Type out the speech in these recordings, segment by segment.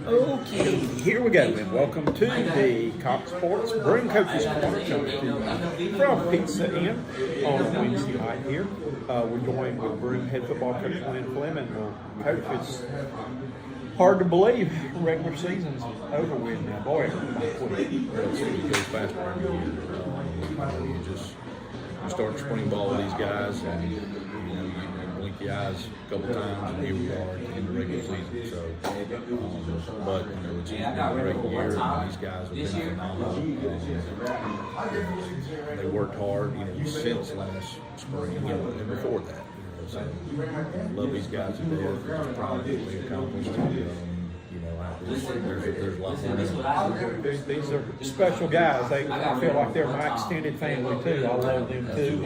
Okay, here we go, and welcome to the Cox Sports Broome Coaches Corner, coming from Pizza Inn on a Wednesday night here. We're joined with Broome head football coach Lynn Fleming. Well, coach, it's hard to believe regular season's over with now. Boy, It goes faster every year. You start spring ball with these guys, and you blink your eyes a couple times, and here we are in the regular season. So, but it's been a great year, and these guys have been phenomenal. They worked hard, since last spring, and before that. So I love these guys to death. I'm proud of what we accomplished. There's a lot more. These are special guys. I feel like they're my extended family too. I love them too.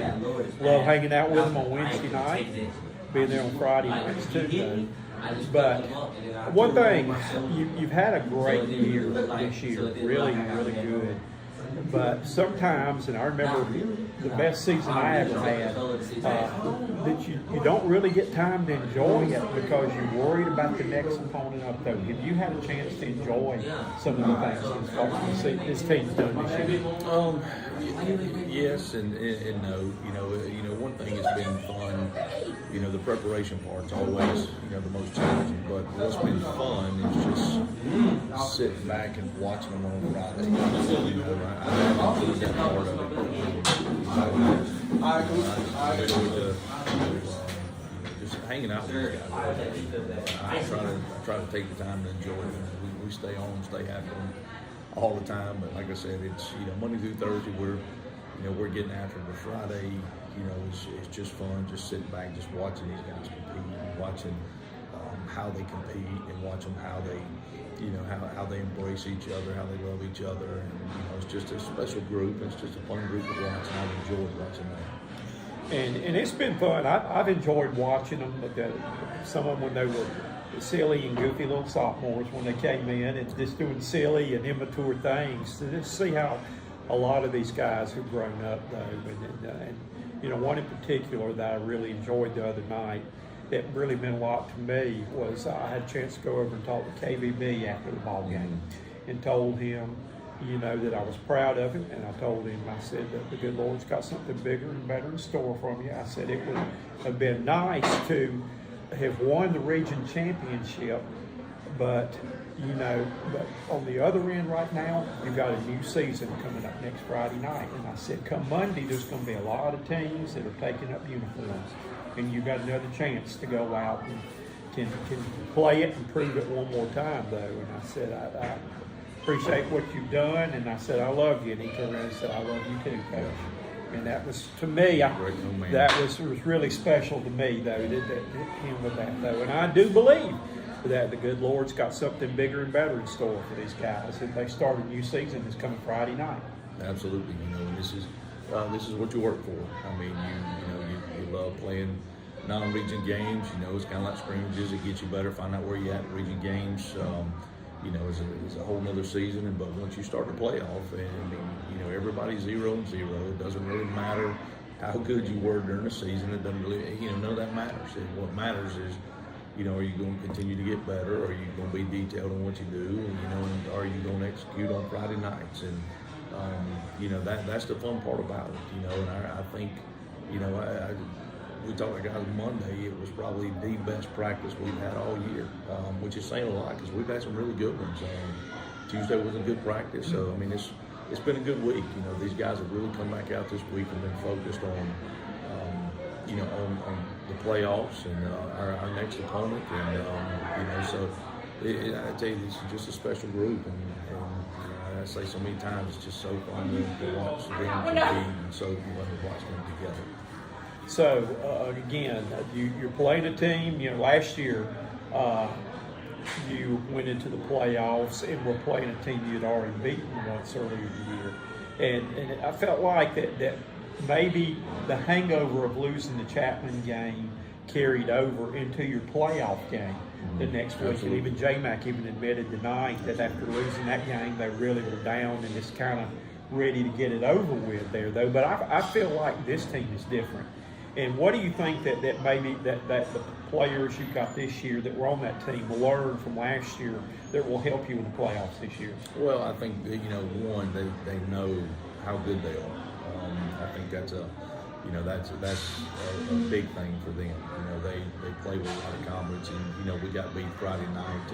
Love hanging out with them on Wednesday night, being there on Friday nights too. But one thing, you've had a great year this year, really, really good. But sometimes, and I remember the best season I ever had, that you don't really get time to enjoy it because you're worried about the next opponent up there. Have you had a chance to enjoy some of the things this team's done this year? Yes and no. One thing that's been fun. The preparation part's always the most challenging. But what's been fun is just sitting back and watching them on Friday. I enjoyed that part of it. I enjoyed just hanging out with these guys. I try to take the time to enjoy it. We stay on, stay happy all the time. But like I said, it's Monday through Thursday we're getting after it. But Friday, it's just fun, just sitting back, just watching these guys compete, and watching how they compete, and watching how they, how they embrace each other, how they love each other, and it's just a special group. It's just a fun group to watch, and I've enjoyed watching that. And it's been fun. I've enjoyed watching them. Some of them when they were silly and goofy little sophomores when they came in and just doing silly and immature things. To just see how a lot of these guys have grown up though, and one in particular that I really enjoyed the other night that really meant a lot to me was I had a chance to go over and talk to KVB after the ball game and told him, that I was proud of him, and I told him, I said that the good Lord's got something bigger and better in store for you. I said it would have been nice to have won the region championship, but on the other end right now, you've got a new season coming up next Friday night. And I said, come Monday, there's going to be a lot of teams that are taking up uniforms. And you've got another chance to go out and can play it and prove it one more time, though. And I said, I appreciate what you've done. And I said, I love you. And he turned around and said, I love you too, Coach. And that was, to me, that was really special to me, though, him with that, though. And I do believe that the good Lord's got something bigger and better in store for these guys. If they start a new season, it's coming Friday night. Absolutely, and this is what you work for. I mean, you love playing non-region games. It's kind of like scrimmages. It gets you better. Find out where you at in region games. It's a whole nother season. But once you start the playoff, and everybody's 0-0. It doesn't really matter how good you were during the season. It doesn't really, none of that matters. And what matters is, are you going to continue to get better? Are you going to be detailed on what you do? And are you going to execute on Friday nights? And that's the fun part about it. And I think, we talked to guys Monday. It was probably the best practice we've had all year, which is saying a lot because we've had some really good ones. Tuesday was a good practice, so it's been a good week. These guys have really come back out this week and been focused on the playoffs and our next opponent, and so I tell you, this is just a special group, and I say so many times, it's just so fun to watch them compete, and so fun to watch them together. So again, you're playing a team. Last year you went into the playoffs and were playing a team you'd already beaten once earlier in the year, and I felt like that maybe the hangover of losing the Chapman game carried over into your playoff game the next week. Absolutely. And even J-Mac even admitted tonight that after losing that game, they really were down and just kind of ready to get it over with there, though. But I feel like this team is different. And what do you think that maybe that the players you've got this year that were on that team learned from last year that will help you in the playoffs this year? Well, I think that, one, they know how good they are. I think that's a big thing for them. They play with a lot of confidence, and we got beat Friday night,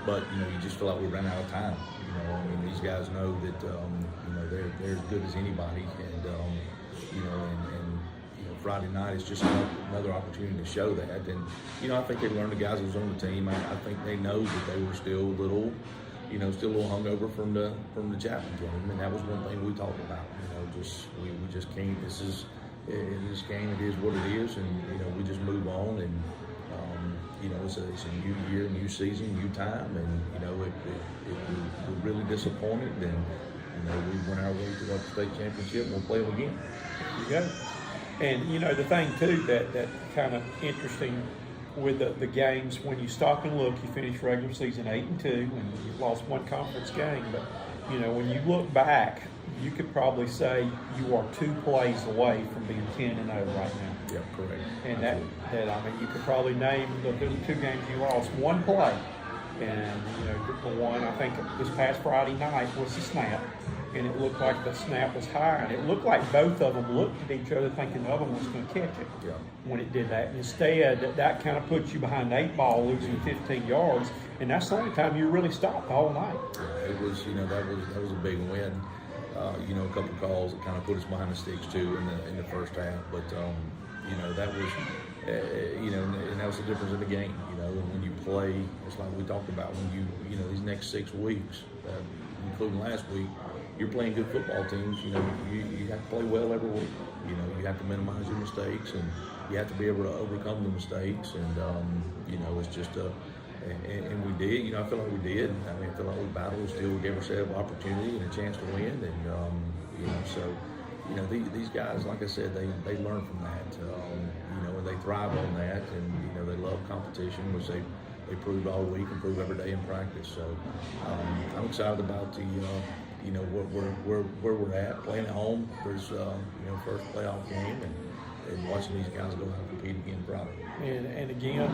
but you just feel like we ran out of time. These guys know that they're as good as anybody, and Friday night is just another opportunity to show that. And I think they learned, the guys that was on the team. I think they know that they were still a little hungover from the Chapman game, and that was one thing we talked about. We just can't. This game. It is what it is, and we just move on. And it's a new year, new season, new time, and we're really disappointed. And we went our way to the state championship. We'll play them again. There you go. And the thing too that kind of interesting with the games, when you stop and look, you finish regular season 8-2, and you lost one conference game. But when you look back, you could probably say you are 2 plays away from being 10-0 right now. Yeah, correct. And that you could probably name the 2 games you lost, 1 play. And the one I think this past Friday night was the snap, and it looked like the snap was high, and it looked like both of them looked at each other thinking the other one was going to catch it. Yeah. When it did that, and instead that kind of puts you behind the 8 ball, losing 15 yards, and that's the only time you really stopped the whole night. Yeah, it was that was a big win. A couple of calls that kind of put us behind the sticks too in the first half, but that was. And that was the difference in the game. And when you play, it's like we talked about, when you these next 6 weeks, including last week, you're playing good football teams. You have to play well every week. You have to minimize your mistakes, and you have to be able to overcome the mistakes. And it's just and we did. I feel like we did. I feel like we battled. We still gave ourselves opportunity and a chance to win. And so. These guys, like I said, they learn from that, and they thrive on that, and they love competition, which they prove all week and prove every day in practice. So I'm excited about the where we're at, playing at home for his first playoff game, and watching these guys go out and compete again Friday. And again,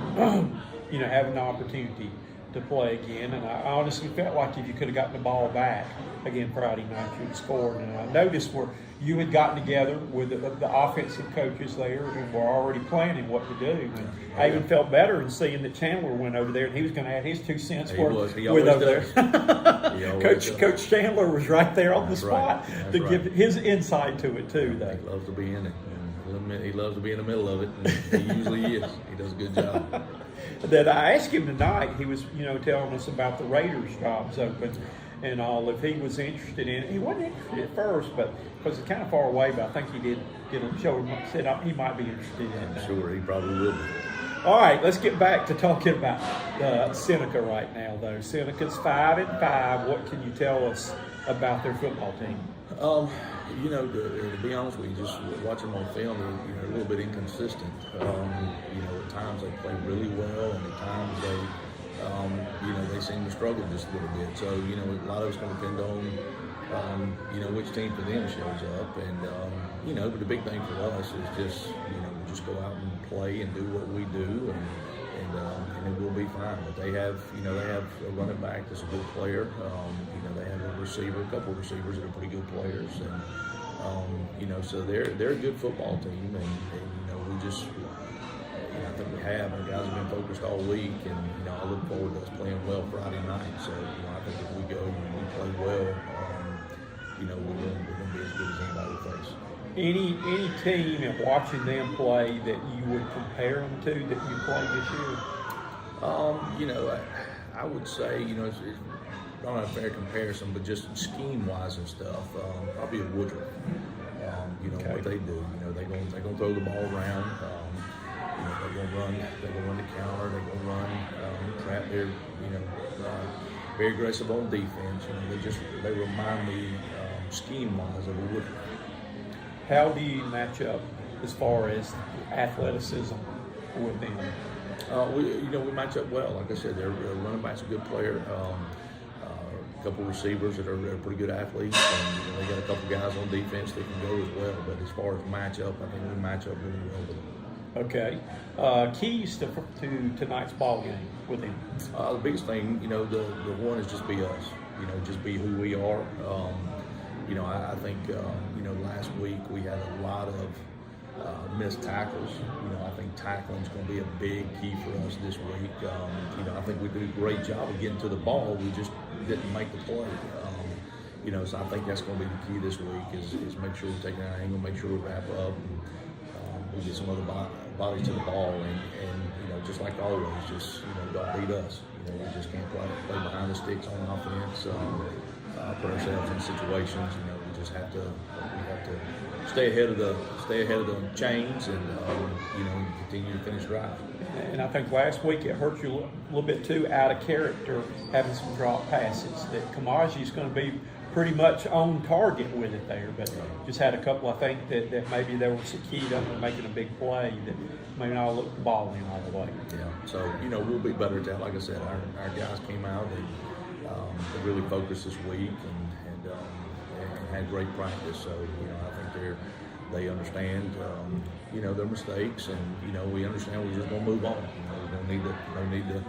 having the opportunity to play again, and I honestly felt like if you could have gotten the ball back again Friday night, you'd have scored. And I noticed where you had gotten together with the offensive coaches there and were already planning what to do. And I even felt better in seeing that Chandler went over there, and he was going to add his 2 cents worth with over there. Coach Chandler was right there on the spot to give his insight to it too. Though he loves to be in it. He loves to be in the middle of it, and he usually is. He does a good job. That I asked him tonight, he was, telling us about the Raiders jobs open and all, if he was interested in it. He wasn't interested at first, but because it's kind of far away, but I think he did show him, said he might be interested in it. Sure, he probably will be. All right, let's get back to talking about Seneca right now, though. Seneca's 5-5. What can you tell us about their football team? To be honest with you, just watching them on film, they're a little bit inconsistent. At times they play really well, and at times they seem to struggle just a little bit. So, a lot of it's going to depend on, which team for them shows up. And, but the big thing for us is just go out and play and do what we do, and it will be fine. But they have a running back that's a good player. They have a couple of receivers that are pretty good players, and so they're a good football team, and we just. I think we have. Our guys have been focused all week, and I look forward to us playing well Friday night. So I think if we go and we play well, we're going to be as good as anybody we face. Any team, and watching them play, that you would compare them to that you played this year? I would say it's not a fair comparison, but just scheme-wise and stuff, probably a Woodruff. What they do. They're going to throw the ball around. They're going to run the counter. They're going to run trap. They're very aggressive on defense. They remind me scheme-wise of a Woodruff. How do you match up as far as athleticism with them? We match up well. Like I said, their running back's a good player. a couple receivers that are pretty good athletes, and they got a couple guys on defense that can go as well. But as far as matchup, I think we match up really well with them. Okay. Keys to tonight's ball game with him. The biggest thing, the one is just be us. Just be who we are. I think last week we had a lot of missed tackles. I think tackling is going to be a big key for us this week. I think we do a great job of getting to the ball. We just didn't make the play. So I think that's going to be the key this week is make sure we're taking our angle, make sure we wrap up, and we get some other bodies to the ball, and just like always, just don't beat us. We just can't play behind the sticks on offense. Put ourselves in situations. We just have to stay ahead of the chains and continue to finish drive. And I think last week it hurt you a little bit too, out of character, having some drop passes. That Kamaji's going to be pretty much on target with it there, but just had a couple. I think that maybe there was a keyed up and making a big play that maybe not look the ball in all the way. Yeah. So we'll be better at that. Like I said, our guys came out and they really focused this week and had great practice. So I think they understand their mistakes, and we understand we're just going to move on. We don't need to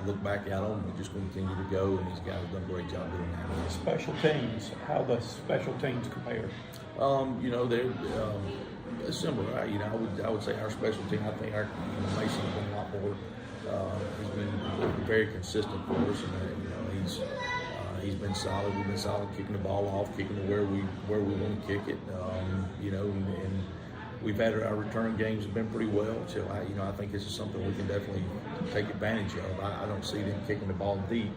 look back at them. We're just going to continue to go, and these guys have done a great job doing that. Special teams, how the special teams compare? They're similar. I would say our special team. I think our Mason's been a lot more. He's been very consistent for us, and he's been solid. We've been solid kicking the ball off, kicking it where we want to kick it. And we've had our return games have been pretty well. So I think this is something we can definitely take advantage of. I don't see them kicking the ball deep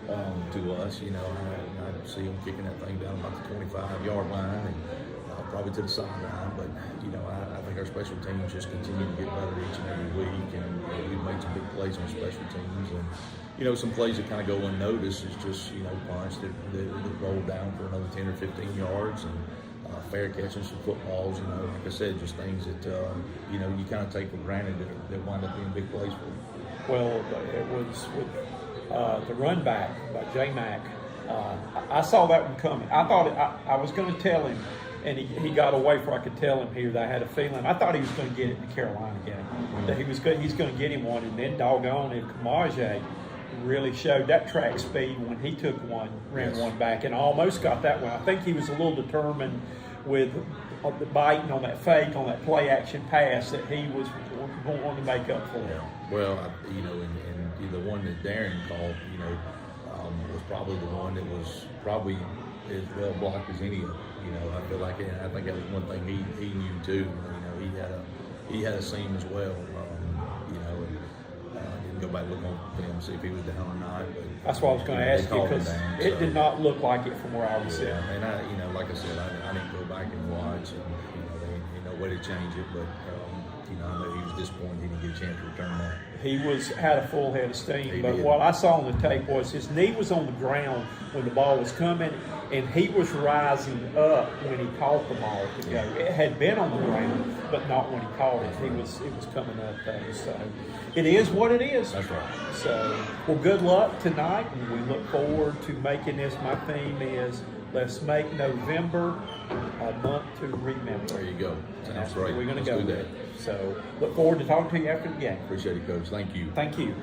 to us. I see them kicking that thing down about the 25-yard line and probably to the sideline. But I think our special teams just continue to get better each and every week, and we've made some big plays on special teams. And some plays that kind of go unnoticed is just punch that roll down for another 10 or 15 yards, and fair catching some footballs. Like I said, just things that you kind of take for granted that wind up being big plays for you. Well, it was with the run back by J-Mac. I saw that one coming. I thought I was going to tell him, and he got away before I could tell him here that I had a feeling. I thought he was going to get it in the Carolina game. That he's going to get him one, and then doggone if Kamaji really showed that track speed when he took one, ran one back, and almost got that one. I think he was a little determined with the biting on that fake, on that play action pass that he was going to make up for. Yeah. Well, and the one that Darren called, was probably the one that was probably as well blocked as any of them. I feel like, and I think that was one thing he knew too. He had a seam as well. Didn't go back and look on film see if he was down or not. But that's what I was going to ask you, because it did not look like it from where I was sitting. And like I said, I didn't go back and watch, and there ain't no way to change it. But I know he was disappointed he didn't get a chance to return that. He had a full head of steam, but what I saw on the tape was his knee was on the ground when the ball was coming, and he was rising up when he caught the ball to go. It had been on the ground, but not when he caught it. It was coming up there. So it is what it is. That's right. So, well, good luck tonight, and we look forward to making this. My theme is let's make November a month to remember. There you go. Sounds great. We're going to Let's go do with that. it. So look forward to talking to you after the game. Appreciate it, Coach. Thank you. Thank you.